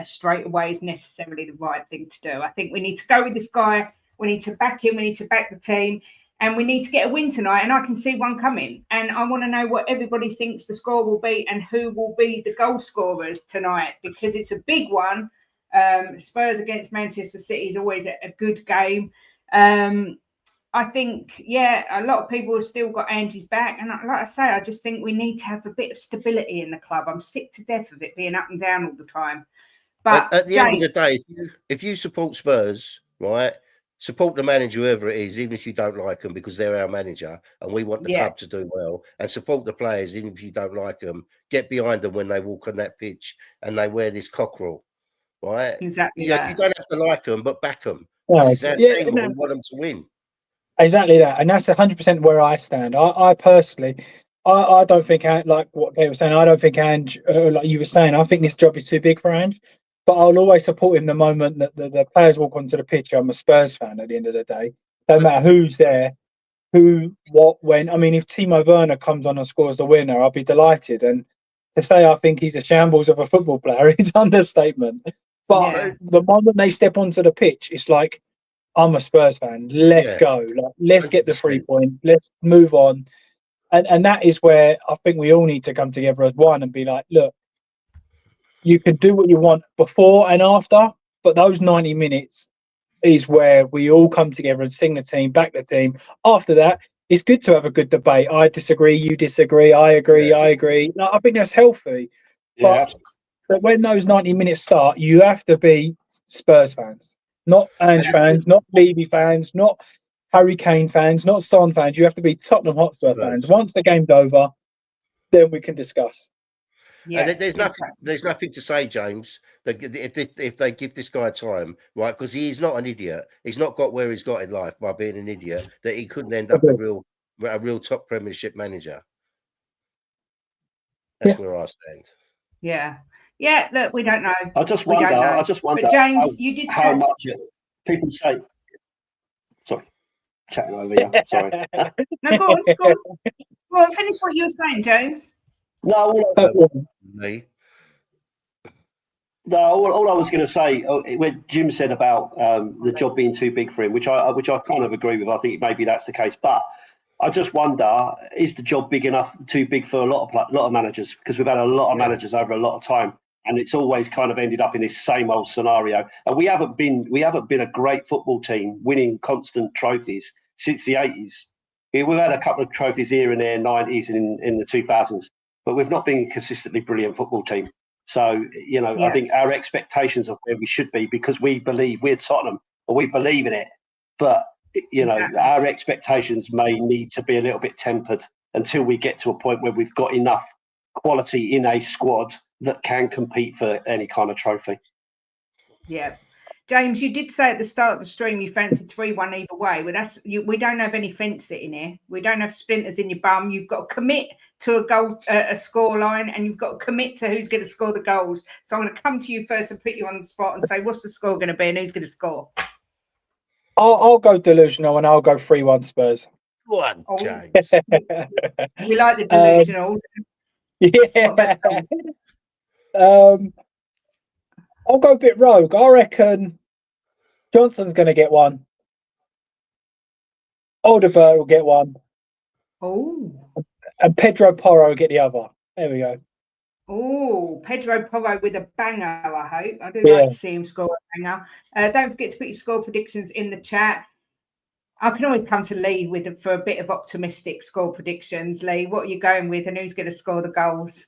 straight away is necessarily the right thing to do. I think we need to go with this guy. We need to back him. We need to back the team. And we need to get a win tonight, and I can see one coming. And I want to know what everybody thinks the score will be and who will be the goal scorers tonight, because it's a big one. Spurs against Manchester City is always a good game. I think, a lot of people have still got Angie's back. And like I say, I just think we need to have a bit of stability in the club. I'm sick to death of it being up and down all the time. But at the end of the day, if you support Spurs, right, support the manager, whoever it is, even if you don't like them, because they're our manager and we want the club to do well, and support the players, even if you don't like them. Get behind them when they walk on that pitch and they wear this cockerel, right? Exactly. You don't have to like them, but back them. Yeah, it's our team, we want them to win. Exactly that. And that's 100% where I stand. I personally, I don't think, like what Kate was saying, I don't think Ange, like you were saying, I think this job is too big for Ange. But I'll always support him the moment that the players walk onto the pitch. I'm a Spurs fan at the end of the day. No matter who's there. who, what, when. I mean, if Timo Werner comes on and scores the winner, I'll be delighted. And to say I think he's a shambles of a football player is understatement. But Yeah. the moment they step onto the pitch, it's like, I'm a Spurs fan. Let's Yeah. go. Like, let's get the 3 100%. point. Let's move on. And that is where I think we all need to come together as one and be like, look, you can do what you want before and after, but those 90 minutes is where we all come together and sing the team, back the team. After that, it's good to have a good debate. I disagree, you disagree, I agree, Yeah. I agree. No, I think that's healthy. Yeah, But when those 90 minutes start, you have to be Spurs fans, not Ange And fans, not Levy fans, not Harry Kane fans, not Son fans. You have to be Tottenham Hotspur fans. Spurs. Once the game's over, then we can discuss. Yeah. And there's nothing. exactly. There's nothing to say, James. That if they give this guy time, right? Because he is not an idiot. He's not got where he's got in life by being an idiot. That he couldn't end up a real top Premiership manager. That's where I stand. Yeah. Yeah. Look, we don't know. I just We wonder. don't know. I just wonder But James, you did how say much people say. Sorry, chatting over you. Sorry. no. Go on. Go on. Go on. Finish what you were saying, James. No, Me. no. All I was going to say, when Jim said about the job being too big for him, which I kind of agree with. I think maybe that's the case, but I just wonder: is the job big enough, too big for a lot of managers? Because we've had a lot of managers over a lot of time, and it's always kind of ended up in this same old scenario. And we haven't been a great football team, winning constant trophies since the 80s. We've had a couple of trophies here and there, 90s and in the 2000s, but we've not been a consistently brilliant football team. So, I think our expectations of where we should be, because we believe we're Tottenham or we believe in it, but our expectations may need to be a little bit tempered until we get to a point where we've got enough quality in a squad that can compete for any kind of trophy. Yeah. James, you did say at the start of the stream you fancied 3-1 either way. Well, we don't have any fence sitting here. We don't have splinters in your bum. You've got to commit to a score line, and you've got to commit to who's going to score the goals. So I'm going to come to you first and put you on the spot and say, what's the score going to be and who's going to score? I'll go delusional and I'll go 3-1 Spurs. Go on, James. We like the delusional. Yeah. I'll go a bit rogue. I reckon Johnson's going to get one. Alderberg will get one. Oh. And Pedro Porro will get the other. There we go. Oh, Pedro Porro with a banger, I hope. I do like to see him score a banger. Don't forget to put your score predictions in the chat. I can always come to Lee for a bit of optimistic score predictions. Lee, what are you going with and who's going to score the goals?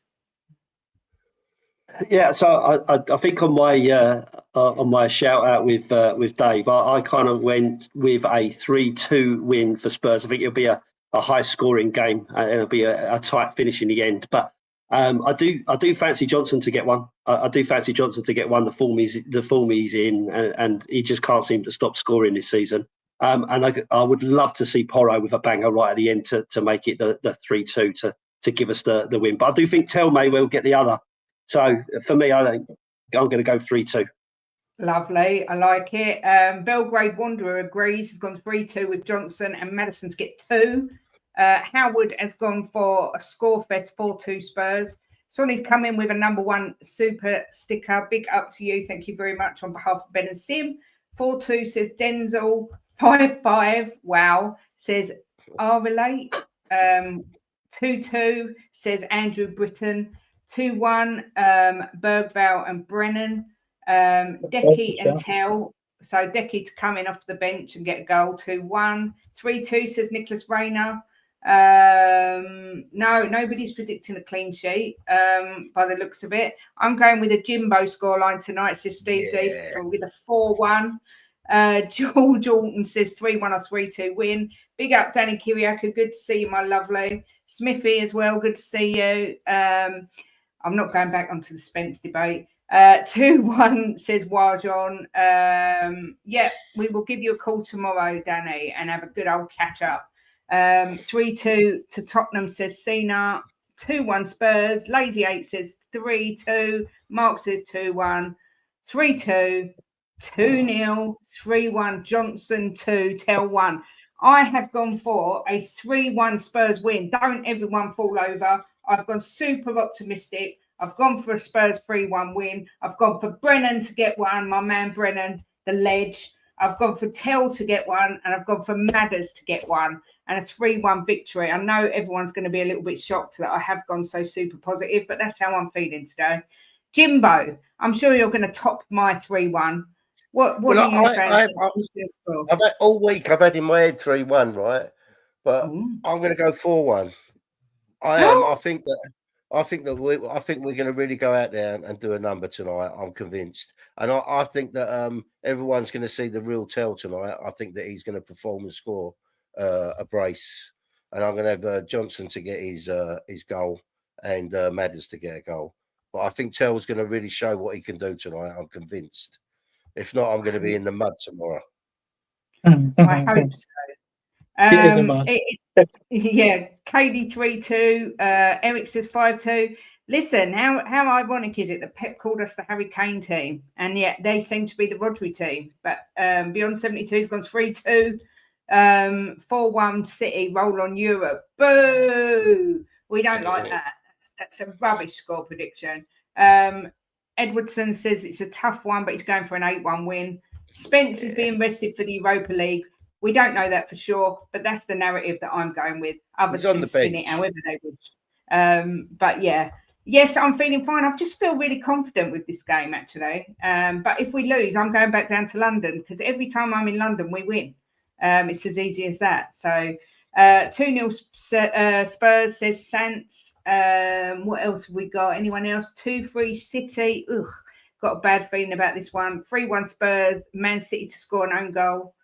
Yeah, so I think on my shout out with Dave, I kind of went with a 3-2 win for Spurs. I think it'll be a high scoring game and it'll be a tight finish in the end. But I do fancy Johnson to get one. I do fancy Johnson to get one. The form he's in, and he just can't seem to stop scoring this season. And I would love to see Porro with a banger right at the end to make it the 3-2 to give us the win. But I do think Telmay will get the other. So for me, I think I'm going to go 3-2. Lovely. I like it. Belgrade Wanderer agrees. He's gone 3-2 with Johnson and Madison to get 2. Howard has gone for a scorefest 4-2 Spurs. Sonny's come in with a #1 super sticker. Big up to you. Thank you very much on behalf of Ben and Sim. 4-2 says Denzel. 5-5. Wow. Says R-Relate. 2-2 says Andrew Britton. 2-1, Bergvall and Brennan. Decky and Tell. So Decky to come in off the bench and get a goal. 2-1. 3-2 says Nicholas Rayner. No, nobody's predicting a clean sheet by the looks of it. I'm going with a Jimbo scoreline tonight, says Steve D, with a 4-1. George Alton says 3-1 or 3-2 win. Big up, Danny Kiriakou. Good to see you, my lovely. Smithy as well. Good to see you. I'm not going back onto the Spence debate. 2-1 says Warjon. Yeah, we will give you a call tomorrow, Danny, and have a good old catch up. 3-2 to Tottenham says Cena. 2-1 Spurs. Lazy 8 says 3-2. Mark says 2-1. 3-2. 2-0. 3-1 Johnson 2. Tell 1. I have gone for a 3-1 Spurs win. Don't everyone fall over. I've gone super optimistic. I've gone for a Spurs 3-1 win. I've gone for Brennan to get one, my man Brennan, the ledge. I've gone for Tell to get one, and I've gone for Madders to get one, and a 3-1 victory. I know everyone's going to be a little bit shocked that I have gone so super positive, but that's how I'm feeling today. Jimbo, I'm sure you're going to top my 3-1. What do you fans think? I've had, all week I've had in my head 3-1, right? But I'm going to go 4-1. I think we're going to really go out there and do a number tonight. I'm convinced, and I think that everyone's going to see the real Tell tonight. I think that he's going to perform and score a brace, and I'm going to have Johnson to get his goal and Madders to get a goal. But I think Tell's going to really show what he can do tonight. I'm convinced. If not, I'm going to be in the mud tomorrow. I hope so. Yeah, KD3-2. Eric says 5-2. Listen, how ironic is it that Pep called us the Harry Kane team, and yet they seem to be the Rodri team. But Beyond 72 has gone 3-2. 4-1 City roll on Europe. Boo! We don't like that. That's a rubbish score prediction. Edwardson says it's a tough one, but he's going for an 8-1 win. Spence is being rested for the Europa League. We don't know that for sure, but that's the narrative that I'm going with. Others can spin it however they wish. But yeah, yes, I'm feeling fine. I just feel really confident with this game, actually. But if we lose, I'm going back down to London because every time I'm in London, we win. It's as easy as that. So 2-0 Spurs, says Sants. What else have we got? Anyone else? 2-3 City. Ugh, got a bad feeling about this one. 3-1 Spurs. Man City to score an own goal.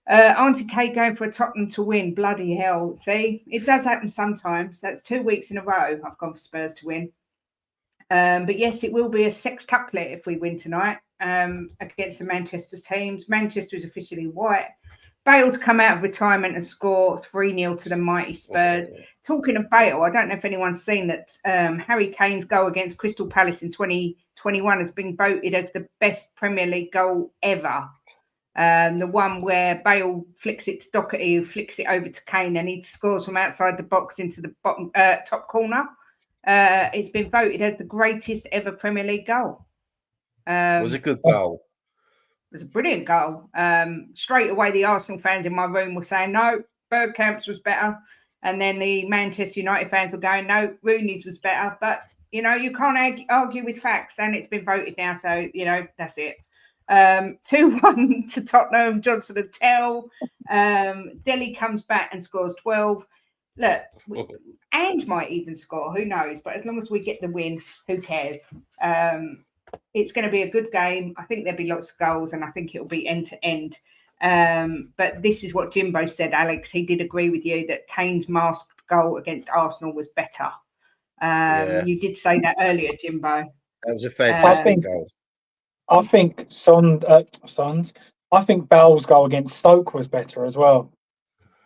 Auntie Kate going for a Tottenham to win. Bloody hell. See, it does happen sometimes. That's 2 weeks in a row I've gone for Spurs to win. But yes, it will be a sextuplet if we win tonight against the Manchester teams. Manchester is officially white. Bale to come out of retirement and score 3-0 to the mighty Spurs. Talking of Bale, I don't know if anyone's seen that Harry Kane's goal against Crystal Palace in 2021 has been voted as the best Premier League goal ever. The one where Bale flicks it to Doherty, who flicks it over to Kane, and he scores from outside the box into the bottom top corner. It's been voted as the greatest ever Premier League goal. It was a good goal. It was a brilliant goal. Straight away, the Arsenal fans in my room were saying, no, Bergkamp's was better. And then the Manchester United fans were going, no, Rooney's was better. But, you know, you can't argue with facts. And it's been voted now. So, you know, that's it. 2-1 to Tottenham, Johnson and Tell. Delhi comes back and scores 12. Look, Ange might even score. Who knows? But as long as we get the win, who cares? It's going to be a good game. I think there'll be lots of goals, and I think it'll be end to end. But this is what Jimbo said, Alex. He did agree with you that Kane's masked goal against Arsenal was better. You did say that earlier, Jimbo. That was a fantastic goal. I think I think Bale's goal against Stoke was better as well.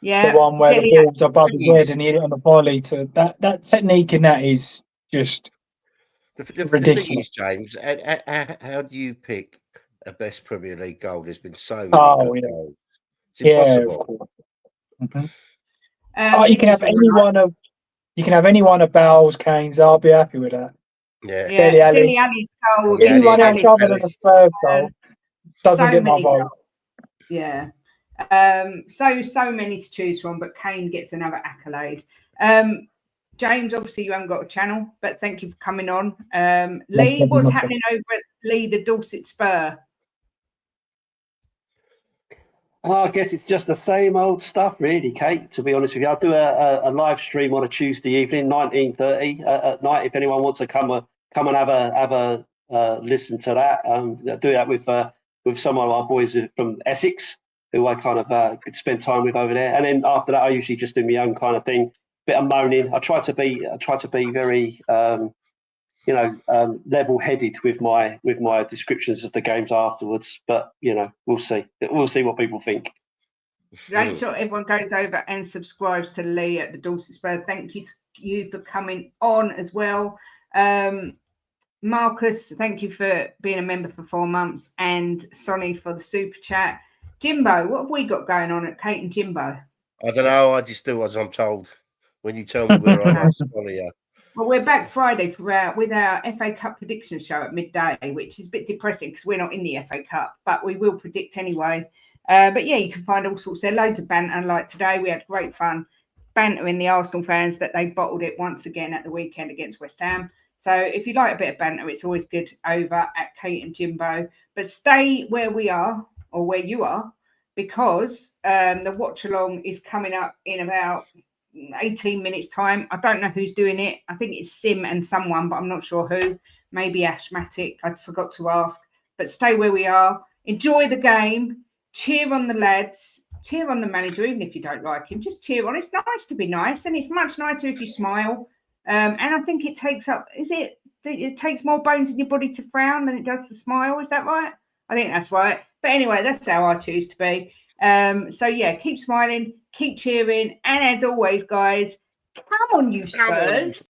Yeah, the one where the ball's above his head and he hit it on the volley. So that technique in that is just ridiculous. The thing is, James, how do you pick a best Premier League goal? There's been so many good goals. It's impossible. You can have any one of Bale's, Kane's. I'll be happy with that. Yeah, Dele Alli's goal. Anyone else other than a Spurs goal doesn't get my vote. Yeah. So many to choose from, but Kane gets another accolade. James, obviously you haven't got a channel, but thank you for coming on. Lee, what's happening over at Lee, the Dorset Spur? I guess it's just the same old stuff, really, Kate, to be honest with you. I'll do a live stream on a Tuesday evening, 19:30 at night. If anyone wants to come and have a listen to that, I'll do that with some of our boys from Essex, who I kind of could spend time with over there. And then after that, I usually just do my own kind of thing, bit of moaning. I try to be very level-headed with my descriptions of the games afterwards. But we'll see what people think. Make sure everyone goes over and subscribes to Lee at the Dorset Spurs. Thank you to you for coming on as well. Marcus, thank you for being a member for 4 months, and Sonny for the super chat. Jimbo, what have we got going on at Kate and Jimbo? I don't know. I just do as I'm told. When you tell me where I must follow you. Well, we're back Friday with our FA Cup prediction show at midday, which is a bit depressing because we're not in the FA Cup, but we will predict anyway. But yeah, you can find all sorts there, loads of banter. Like today, we had great fun bantering the Arsenal fans that they bottled it once again at the weekend against West Ham. So if you like a bit of banter, it's always good over at Kate and Jimbo. But stay where we are or where you are, because the watch along is coming up in about 18 minutes time. I don't know who's doing it. I think it's Sim and someone, but I'm not sure who. Maybe Ashmatic. I forgot to ask. But stay where we are. Enjoy the game. Cheer on the lads. Cheer on the manager, even if you don't like him. Just cheer on. It's nice to be nice, and it's much nicer if you smile. And I think it takes up. It takes more bones in your body to frown than it does to smile. Is that right? I think that's right. But anyway, that's how I choose to be. So yeah, keep smiling, keep cheering, and as always, guys, come on, you Spurs.